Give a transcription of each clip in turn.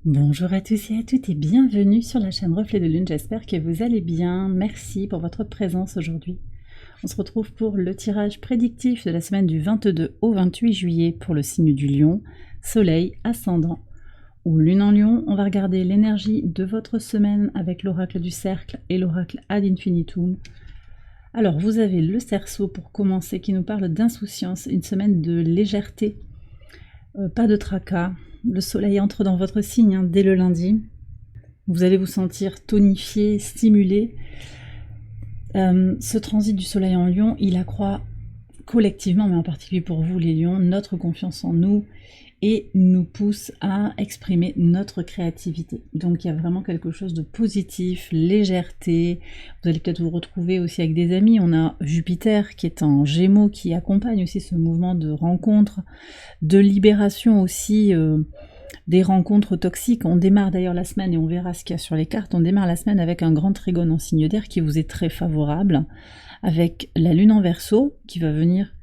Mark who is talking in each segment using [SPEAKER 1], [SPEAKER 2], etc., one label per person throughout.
[SPEAKER 1] Bonjour à tous et à toutes et bienvenue sur la chaîne Reflet de Lune, j'espère que vous allez bien. Merci pour votre présence aujourd'hui. On se retrouve pour le tirage prédictif de la semaine du 22 au 28 juillet pour le signe du Lion, Soleil, Ascendant ou Lune en Lion. On va regarder l'énergie de votre semaine avec l'oracle du cercle et l'oracle ad infinitum. Alors vous avez le Cerceau pour commencer qui nous parle d'insouciance, une semaine de légèreté, pas de tracas. Le soleil entre dans votre signe dès le lundi. Vous allez vous sentir tonifié, stimulé. Ce transit du soleil en Lion, il accroît collectivement, mais en particulier pour vous les lions, notre confiance en nous et nous pousse à exprimer notre créativité. Donc il y a vraiment quelque chose de positif, légèreté. Vous allez peut-être vous retrouver aussi avec des amis. On a Jupiter qui est en Gémeaux, qui accompagne aussi ce mouvement de rencontre, de libération aussi des rencontres toxiques. On démarre d'ailleurs la semaine, et on verra ce qu'il y a sur les cartes, on démarre la semaine avec un grand trigone en signe d'air qui vous est très favorable, avec la lune en Verseau qui va venir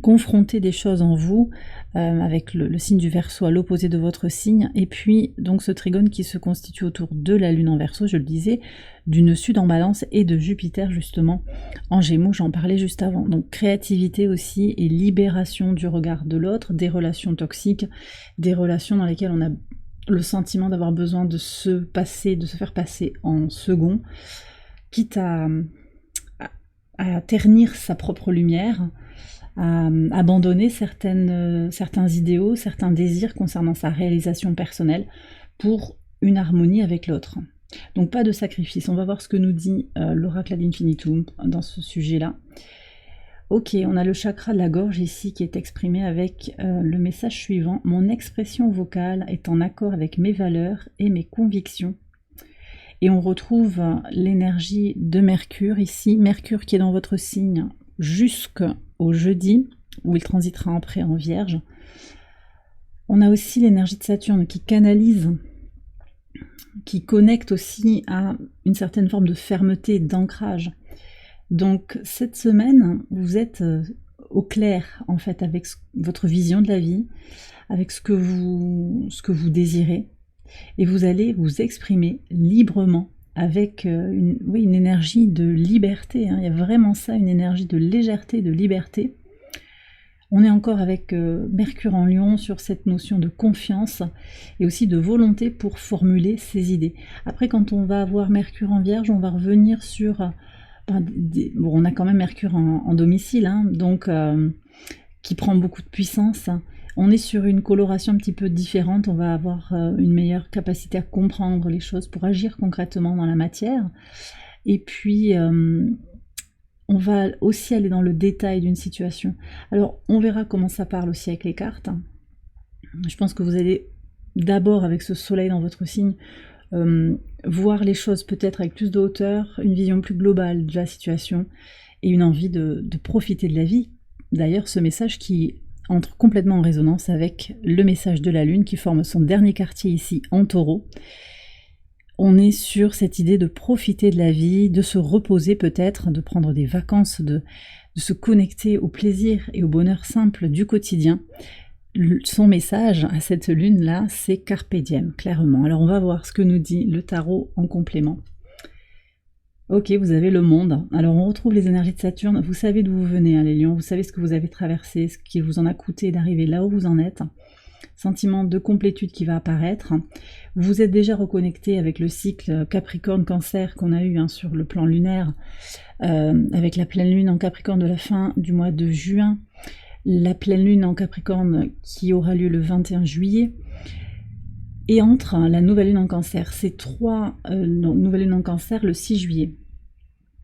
[SPEAKER 1] confronter des choses en vous, avec le signe du Verseau à l'opposé de votre signe, et puis donc ce trigone qui se constitue autour de la lune en Verseau, je le disais, du nœud sud en Balance et de Jupiter justement en Gémeaux, j'en parlais juste avant. Donc créativité aussi et libération du regard de l'autre, des relations toxiques, des relations dans lesquelles on a le sentiment d'avoir besoin de se faire passer en second, quitte à ternir sa propre lumière, à abandonner certains idéaux, certains désirs concernant sa réalisation personnelle pour une harmonie avec l'autre. Donc pas de sacrifice. On va voir ce que nous dit l'oracle ad infinitum dans ce sujet-là. Ok, on a le chakra de la gorge ici qui est exprimé avec le message suivant. Mon expression vocale est en accord avec mes valeurs et mes convictions. Et on retrouve l'énergie de Mercure ici. Mercure qui est dans votre signe jusqu'au jeudi, où il transitera après en Vierge. On a aussi l'énergie de Saturne qui canalise, qui connecte aussi à une certaine forme de fermeté, d'ancrage. Donc cette semaine, vous êtes au clair en fait avec votre vision de la vie, avec ce que vous désirez, et vous allez vous exprimer librement avec une énergie de liberté, hein. Il y a vraiment ça, une énergie de légèreté, de liberté. On est encore avec Mercure en Lion sur cette notion de confiance et aussi de volonté pour formuler ses idées. Après, quand on va avoir Mercure en Vierge, on va revenir sur... on a quand même Mercure en domicile, hein, donc qui prend beaucoup de puissance. On est sur une coloration un petit peu différente, on va avoir une meilleure capacité à comprendre les choses pour agir concrètement dans la matière. Et puis, on va aussi aller dans le détail d'une situation. Alors, on verra comment ça parle aussi avec les cartes. Je pense que vous allez d'abord, avec ce soleil dans votre signe, voir les choses peut-être avec plus de hauteur, une vision plus globale de la situation et une envie de profiter de la vie. D'ailleurs, ce message qui entre complètement en résonance avec le message de la Lune qui forme son dernier quartier ici en Taureau. On est sur cette idée de profiter de la vie, de se reposer peut-être, de prendre des vacances, de se connecter au plaisir et au bonheur simple du quotidien. Son message à cette lune-là, c'est Carpe Diem, clairement. Alors on va voir ce que nous dit le tarot en complément. Ok, vous avez le monde. Alors on retrouve les énergies de Saturne. Vous savez d'où vous venez, hein, les lions. Vous savez ce que vous avez traversé, ce qui vous en a coûté d'arriver là où vous en êtes. Sentiment de complétude qui va apparaître. Vous êtes déjà reconnecté avec le cycle Capricorne-Cancer qu'on a eu sur le plan lunaire, avec la pleine lune en Capricorne de la fin du mois de juin, la pleine lune en Capricorne qui aura lieu le 21 juillet, et entre la nouvelle lune en Cancer, nouvelle lune en Cancer le 6 juillet.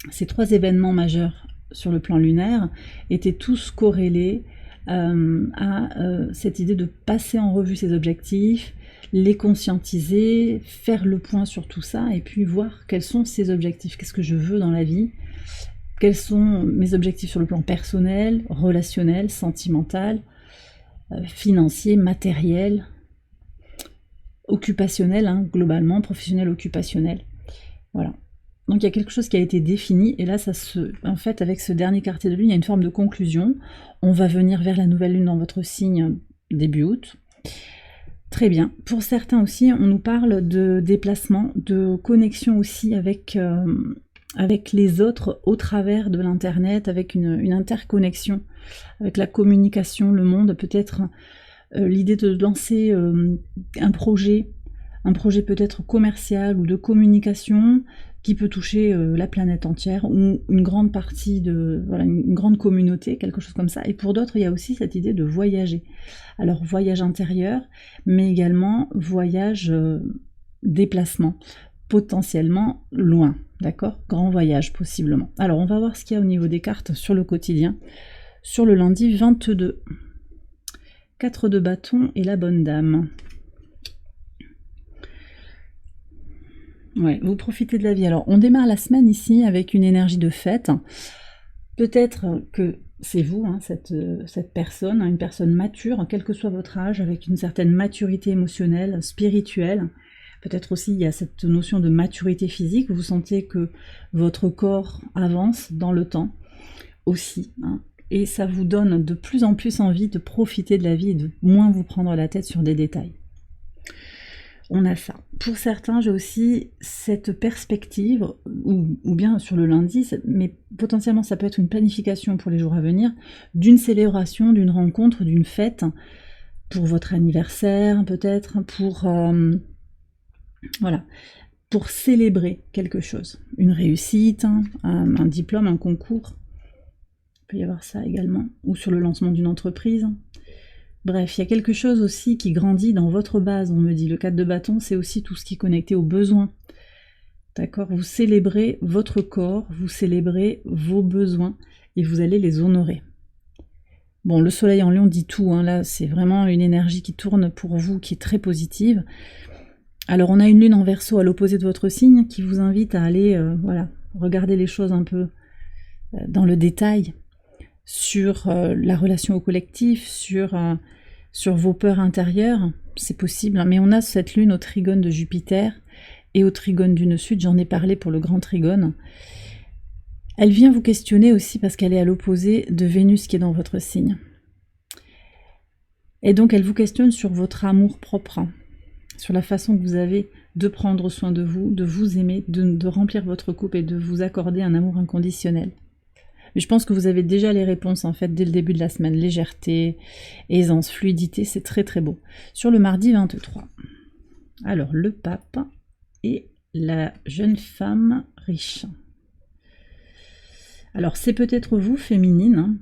[SPEAKER 1] Ces trois événements majeurs sur le plan lunaire étaient tous corrélés à cette idée de passer en revue ses objectifs, les conscientiser, faire le point sur tout ça, et puis voir quels sont ces objectifs, qu'est-ce que je veux dans la vie, quels sont mes objectifs sur le plan personnel, relationnel, sentimental, financier, matériel, occupationnel, hein, globalement, professionnel, occupationnel. Voilà. Donc il y a quelque chose qui a été défini, et là, en fait, avec ce dernier quartier de lune, il y a une forme de conclusion. On va venir vers la nouvelle lune dans votre signe début août. Très bien. Pour certains aussi, on nous parle de déplacement, de connexion aussi avec les autres au travers de l'internet, avec une interconnexion, avec la communication, le monde, peut-être l'idée de lancer un projet peut-être commercial ou de communication qui peut toucher la planète entière ou une grande partie une grande communauté, quelque chose comme ça. Et pour d'autres, il y a aussi cette idée de voyager. Alors voyage intérieur, mais également voyage déplacement, potentiellement loin, d'accord? Grand voyage possiblement. Alors on va voir ce qu'il y a au niveau des cartes sur le quotidien. Sur le lundi 22, 4 de bâton et la bonne dame. Ouais, vous profitez de la vie. Alors, on démarre la semaine ici avec une énergie de fête. Peut-être que c'est vous, cette personne, une personne mature, quel que soit votre âge, avec une certaine maturité émotionnelle, spirituelle. Peut-être aussi il y a cette notion de maturité physique. Vous sentez que votre corps avance dans le temps aussi. Et ça vous donne de plus en plus envie de profiter de la vie et de moins vous prendre la tête sur des détails. On a ça. Pour certains, j'ai aussi cette perspective, ou bien sur le lundi, mais potentiellement ça peut être une planification pour les jours à venir, d'une célébration, d'une rencontre, d'une fête, pour votre anniversaire peut-être, pour célébrer quelque chose. Une réussite, un diplôme, un concours. Il peut y avoir ça également. Ou sur le lancement d'une entreprise. Bref, il y a quelque chose aussi qui grandit dans votre base, on me dit. Le 4 de bâton, c'est aussi tout ce qui est connecté aux besoins. D'accord? Vous célébrez votre corps, vous célébrez vos besoins et vous allez les honorer. Bon, le soleil en lion dit tout, là, c'est vraiment une énergie qui tourne pour vous, qui est très positive. Alors, on a une lune en Verseau à l'opposé de votre signe qui vous invite à aller, regarder les choses un peu dans le détail, sur la relation au collectif, sur vos peurs intérieures, c'est possible, mais on a cette lune au trigone de Jupiter et au trigone du nœud sud, j'en ai parlé pour le grand trigone. Elle vient vous questionner aussi parce qu'elle est à l'opposé de Vénus qui est dans votre signe. Et donc elle vous questionne sur votre amour propre, sur la façon que vous avez de prendre soin de vous aimer, de remplir votre couple et de vous accorder un amour inconditionnel. Mais je pense que vous avez déjà les réponses en fait dès le début de la semaine. Légèreté, aisance, fluidité, c'est très très beau. Sur le mardi 23. Alors le pape et la jeune femme riche. Alors c'est peut-être vous, féminine.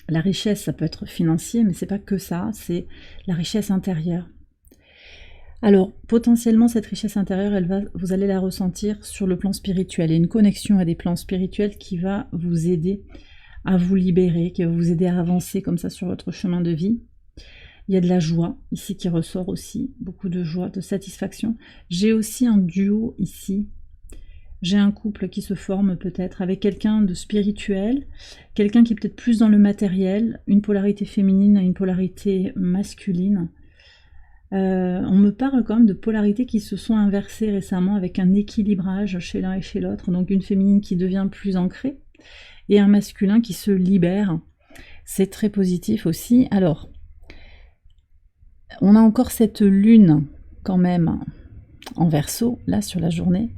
[SPEAKER 1] La richesse, ça peut être financier, mais c'est pas que ça, c'est la richesse intérieure. Alors, potentiellement, cette richesse intérieure, vous allez la ressentir sur le plan spirituel. Il y a une connexion à des plans spirituels qui va vous aider à vous libérer, qui va vous aider à avancer comme ça sur votre chemin de vie. Il y a de la joie ici qui ressort aussi, beaucoup de joie, de satisfaction. J'ai aussi un duo ici. J'ai un couple qui se forme peut-être avec quelqu'un de spirituel, quelqu'un qui est peut-être plus dans le matériel, une polarité féminine, une polarité masculine. On me parle quand même de polarités qui se sont inversées récemment avec un équilibrage chez l'un et chez l'autre, donc une féminine qui devient plus ancrée et un masculin qui se libère. C'est très positif aussi. Alors, on a encore cette lune quand même en Verseau, là sur la journée,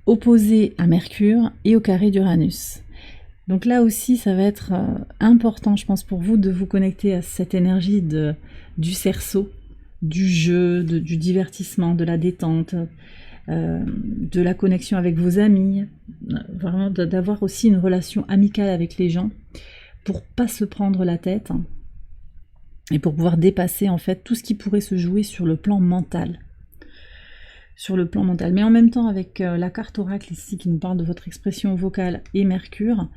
[SPEAKER 1] opposée à Mercure et au carré d'Uranus. Donc là aussi, ça va être important, je pense, pour vous de vous connecter à cette énergie du Cerceau, du jeu, du divertissement, de la détente, de la connexion avec vos amis, vraiment d'avoir aussi une relation amicale avec les gens pour pas se prendre la tête et pour pouvoir dépasser en fait tout ce qui pourrait se jouer sur le plan mental. Mais en même temps avec la carte oracle ici qui nous parle de votre expression vocale et Mercure,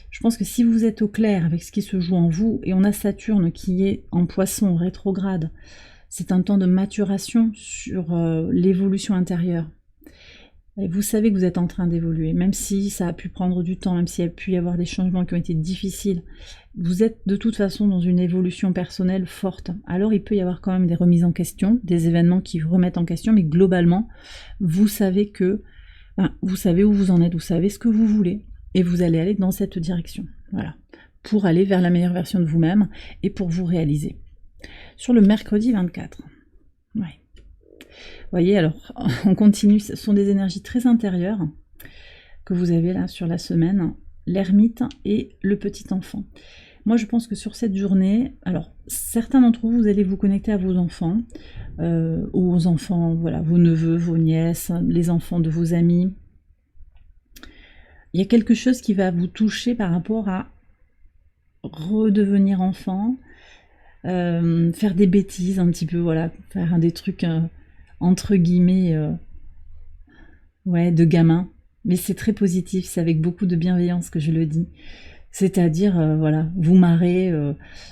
[SPEAKER 1] je pense que si vous êtes au clair avec ce qui se joue en vous, et on a Saturne qui est en Poisson rétrograde, c'est un temps de maturation sur l'évolution intérieure. Et vous savez que vous êtes en train d'évoluer, même si ça a pu prendre du temps, même s'il y a pu y avoir des changements qui ont été difficiles. Vous êtes de toute façon dans une évolution personnelle forte. Alors il peut y avoir quand même des remises en question, des événements qui vous remettent en question, mais globalement, vous savez vous savez où vous en êtes, vous savez ce que vous voulez, et vous allez aller dans cette direction. Voilà, pour aller vers la meilleure version de vous-même et pour vous réaliser. Sur le mercredi 24. Ouais. Vous voyez, alors, on continue, ce sont des énergies très intérieures que vous avez là sur la semaine, l'ermite et le petit enfant. Moi, je pense que sur cette journée, alors, certains d'entre vous, vous allez vous connecter à vos enfants, ou aux enfants, voilà, vos neveux, vos nièces, les enfants de vos amis. Il y a quelque chose qui va vous toucher par rapport à redevenir enfant, faire des bêtises un petit peu, voilà, faire des trucs entre guillemets, ouais, de gamin. Mais c'est très positif, c'est avec beaucoup de bienveillance que je le dis. C'est-à-dire, voilà, vous marrez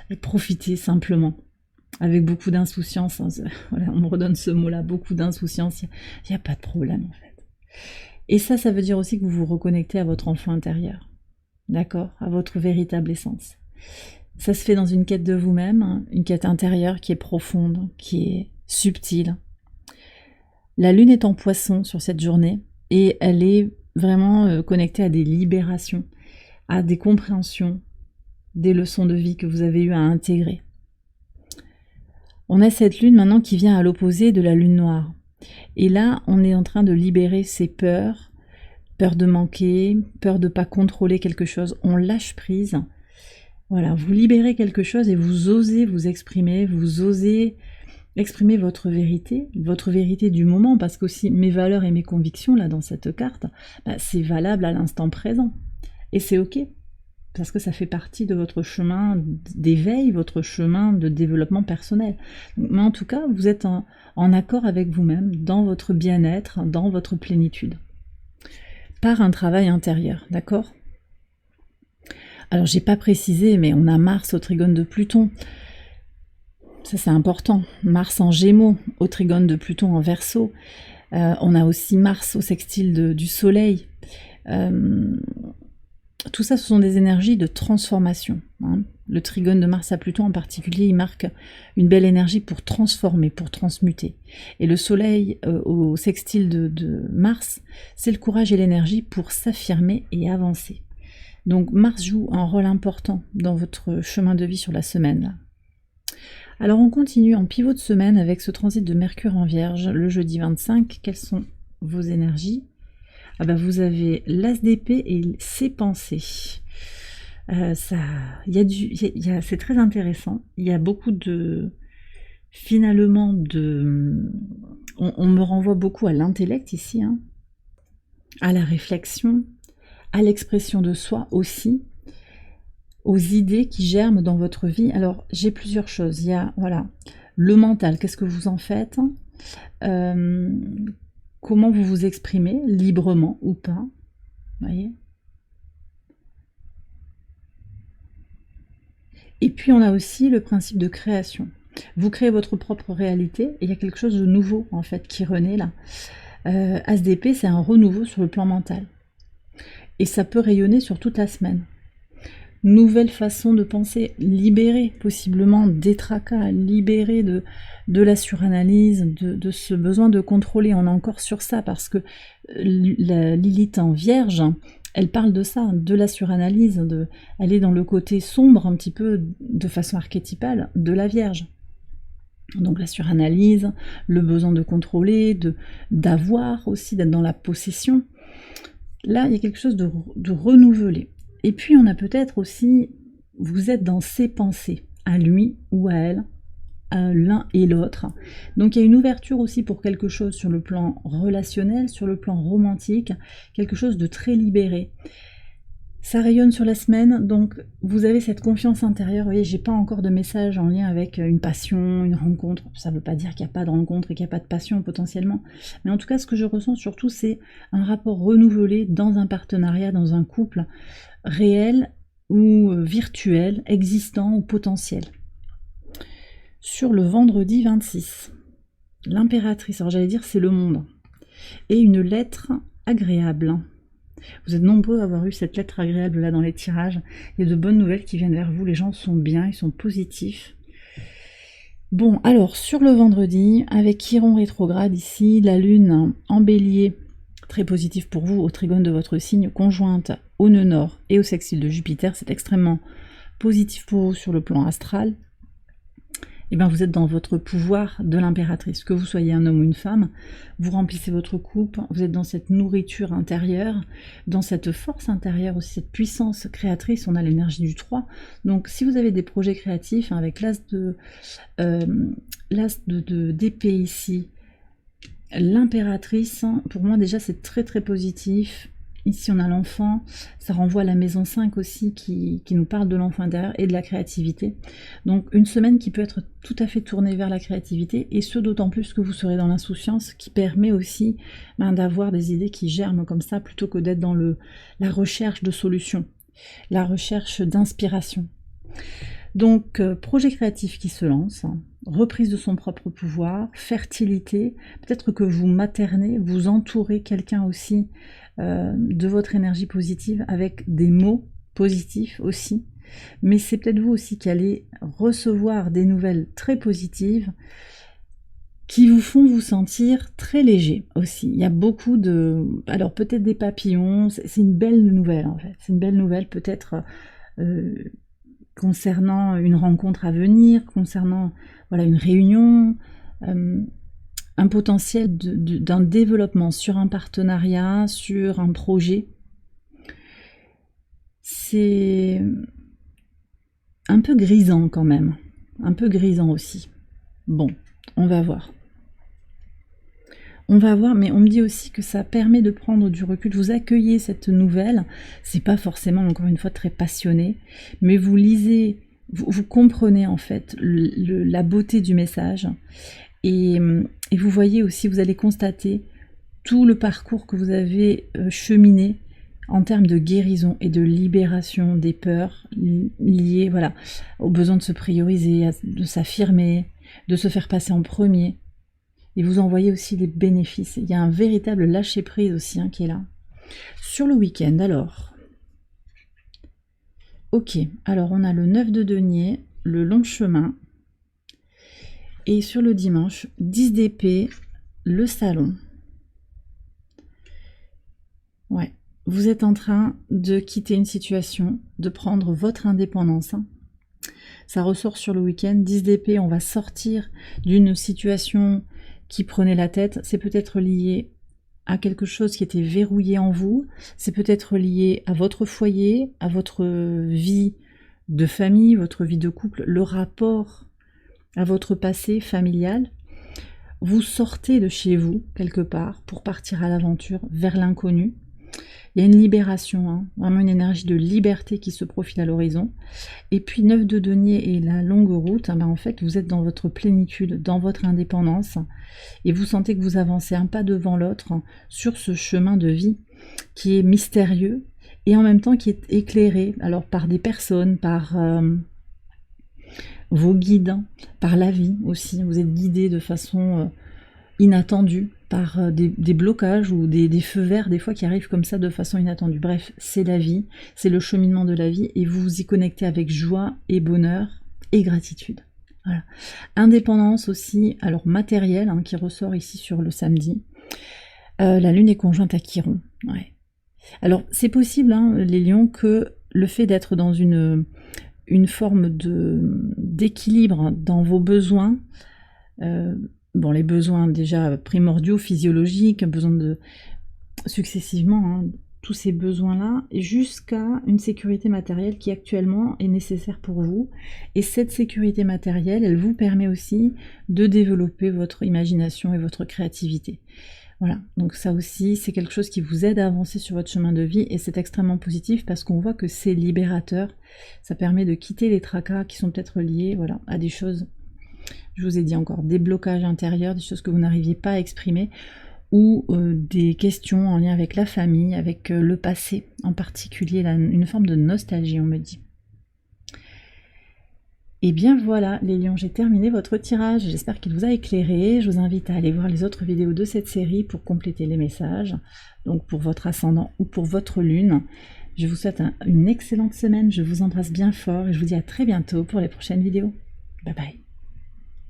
[SPEAKER 1] et profitez simplement. Avec beaucoup d'insouciance, hein, voilà, on me redonne ce mot-là, beaucoup d'insouciance, il n'y a pas de problème en fait. Et ça veut dire aussi que vous vous reconnectez à votre enfant intérieur, d'accord, à votre véritable essence. Ça se fait dans une quête de vous-même, hein, une quête intérieure qui est profonde, qui est subtile. La lune est en poisson sur cette journée et elle est vraiment connectée à des libérations, à des compréhensions, des leçons de vie que vous avez eu à intégrer. On a cette lune maintenant qui vient à l'opposé de la lune noire. Et là, on est en train de libérer ses peurs, peur de manquer, peur de ne pas contrôler quelque chose. On lâche prise. Voilà, vous libérez quelque chose et vous osez vous exprimer, vous osez exprimer votre vérité du moment, parce qu'aussi mes valeurs et mes convictions, là, dans cette carte, c'est valable à l'instant présent. Et c'est ok, parce que ça fait partie de votre chemin d'éveil, votre chemin de développement personnel. Mais en tout cas, vous êtes en accord avec vous-même, dans votre bien-être, dans votre plénitude. Par un travail intérieur, d'accord ? Alors, j'ai pas précisé, mais on a Mars au trigone de Pluton. Ça, c'est important. Mars en Gémeaux, au trigone de Pluton en Verseau. On a aussi Mars au sextile du Soleil. Tout ça, ce sont des énergies de transformation. Hein. Le trigone de Mars à Pluton en particulier, il marque une belle énergie pour transformer, pour transmuter. Et le Soleil au sextile de Mars, c'est le courage et l'énergie pour s'affirmer et avancer. Donc Mars joue un rôle important dans votre chemin de vie sur la semaine. Là. Alors on continue en pivot de semaine avec ce transit de Mercure en Vierge le jeudi 25. Quelles sont vos énergies ? Ah ben vous avez l'as d'épée et ses pensées. C'est très intéressant. Il y a beaucoup de... Finalement, on me renvoie beaucoup à l'intellect ici, hein, à la réflexion, à l'expression de soi aussi, aux idées qui germent dans votre vie. Alors, j'ai plusieurs choses. Il y a, voilà, le mental, qu'est-ce que vous en faites ? Comment vous vous exprimez, librement ou pas, voyez. Et puis on a aussi le principe de création. Vous créez votre propre réalité et il y a quelque chose de nouveau en fait qui renaît là. As d'épée, c'est un renouveau sur le plan mental. Et ça peut rayonner sur toute la semaine. Nouvelle façon de penser, libérée possiblement des tracas, libérée de la suranalyse, de ce besoin de contrôler. On est encore sur ça parce que la Lilith en Vierge, elle parle de ça, de la suranalyse, elle est dans le côté sombre un petit peu de façon archétypale de la Vierge. Donc la suranalyse, le besoin de contrôler, d'avoir aussi, d'être dans la possession. Là, il y a quelque chose de renouvelé. Et puis on a peut-être aussi, vous êtes dans ses pensées, à lui ou à elle, à l'un et l'autre. Donc il y a une ouverture aussi pour quelque chose sur le plan relationnel, sur le plan romantique, quelque chose de très libéré. Ça rayonne sur la semaine, donc vous avez cette confiance intérieure. Vous voyez, j'ai pas encore de message en lien avec une passion, une rencontre. Ça veut pas dire qu'il n'y a pas de rencontre et qu'il n'y a pas de passion potentiellement. Mais en tout cas, ce que je ressens surtout, c'est un rapport renouvelé dans un partenariat, dans un couple réel ou virtuel, existant ou potentiel. Sur le vendredi 26, l'impératrice, alors j'allais dire c'est le monde, et une lettre agréable. Vous êtes nombreux à avoir eu cette lettre agréable là dans les tirages. Il y a de bonnes nouvelles qui viennent vers vous, les gens sont bien, ils sont positifs. Bon, alors sur le vendredi, avec Chiron rétrograde ici, la lune en bélier, très positif pour vous, au trigone de votre signe, conjointe au nœud nord et au sextile de Jupiter, c'est extrêmement positif pour vous sur le plan astral. et bien vous êtes dans votre pouvoir de l'impératrice. Que vous soyez un homme ou une femme, vous remplissez votre coupe, vous êtes dans cette nourriture intérieure, dans cette force intérieure aussi, cette puissance créatrice, on a l'énergie du 3. Donc si vous avez des projets créatifs, hein, avec l'as d'épée ici, l'impératrice, pour moi déjà c'est très très positif. Ici on a l'enfant, ça renvoie à la maison 5 aussi qui nous parle de l'enfant intérieur et de la créativité. Donc une semaine qui peut être tout à fait tournée vers la créativité, et ce d'autant plus que vous serez dans l'insouciance, qui permet aussi d'avoir des idées qui germent comme ça, plutôt que d'être dans la recherche de solutions, la recherche d'inspiration. Donc projet créatif qui se lance, reprise de son propre pouvoir, fertilité, peut-être que vous maternez, vous entourez quelqu'un aussi de votre énergie positive avec des mots positifs aussi, mais c'est peut-être vous aussi qui allez recevoir des nouvelles très positives qui vous font vous sentir très léger aussi. Il y a beaucoup de... alors peut-être des papillons, c'est une belle nouvelle en fait, c'est une belle nouvelle peut-être concernant une rencontre à venir, concernant voilà, une réunion, un potentiel d'un développement sur un partenariat, sur un projet. C'est un peu grisant quand même, un peu grisant aussi. Bon, on va voir. On va voir, mais on me dit aussi que ça permet de prendre du recul. Vous accueillez cette nouvelle, c'est pas forcément, encore une fois, très passionné, mais vous lisez, vous comprenez en fait la beauté du message, et vous voyez aussi, vous allez constater tout le parcours que vous avez cheminé en termes de guérison et de libération des peurs liées, voilà, au besoin de se prioriser, de s'affirmer, de se faire passer en premier. Et vous en voyez aussi les bénéfices. Il y a un véritable lâcher-prise aussi qui est là. Sur le week-end, alors. Ok, alors on a le 9 de denier, le long chemin. Et sur le dimanche, 10 d'épée, le salon. Ouais, vous êtes en train de quitter une situation, de prendre votre indépendance. Ça ressort sur le week-end. 10 d'épée, on va sortir d'une situation qui prenait la tête. C'est peut-être lié à quelque chose qui était verrouillé en vous. C'est peut-être lié à votre foyer, à votre vie de famille, votre vie de couple, le rapport à votre passé familial. Vous sortez de chez vous, quelque part, pour partir à l'aventure, vers l'inconnu. Il y a une libération, vraiment une énergie de liberté qui se profile à l'horizon. Et puis 9 de denier et la longue route, en fait, vous êtes dans votre plénitude, dans votre indépendance, et vous sentez que vous avancez un pas devant l'autre sur ce chemin de vie qui est mystérieux et en même temps qui est éclairé, alors par des personnes, par vos guides, par la vie aussi. Vous êtes guidé de façon inattendue, par des blocages ou des feux verts des fois qui arrivent comme ça de façon inattendue. Bref, c'est la vie, c'est le cheminement de la vie, et vous vous y connectez avec joie et bonheur et gratitude. Voilà. Indépendance aussi, alors matérielle, qui ressort ici sur le samedi. La lune est conjointe à Chiron. Ouais. Alors c'est possible, les lions, que le fait d'être dans une forme d'équilibre dans vos besoins, bon, les besoins déjà primordiaux, physiologiques, besoin de successivement, tous ces besoins-là, jusqu'à une sécurité matérielle qui actuellement est nécessaire pour vous. Et cette sécurité matérielle, elle vous permet aussi de développer votre imagination et votre créativité. Voilà, donc ça aussi, c'est quelque chose qui vous aide à avancer sur votre chemin de vie, et c'est extrêmement positif parce qu'on voit que c'est libérateur. Ça permet de quitter les tracas qui sont peut-être liés, voilà, à des choses, je vous ai dit encore, des blocages intérieurs, des choses que vous n'arriviez pas à exprimer, ou des questions en lien avec la famille, avec le passé en particulier, une forme de nostalgie, on me dit. Et bien voilà les lions, j'ai terminé votre tirage, j'espère qu'il vous a éclairé. Je vous invite à aller voir les autres vidéos de cette série pour compléter les messages, donc pour votre ascendant ou pour votre lune. Je vous souhaite une excellente semaine, je vous embrasse bien fort et je vous dis à très bientôt pour les prochaines vidéos. Bye bye.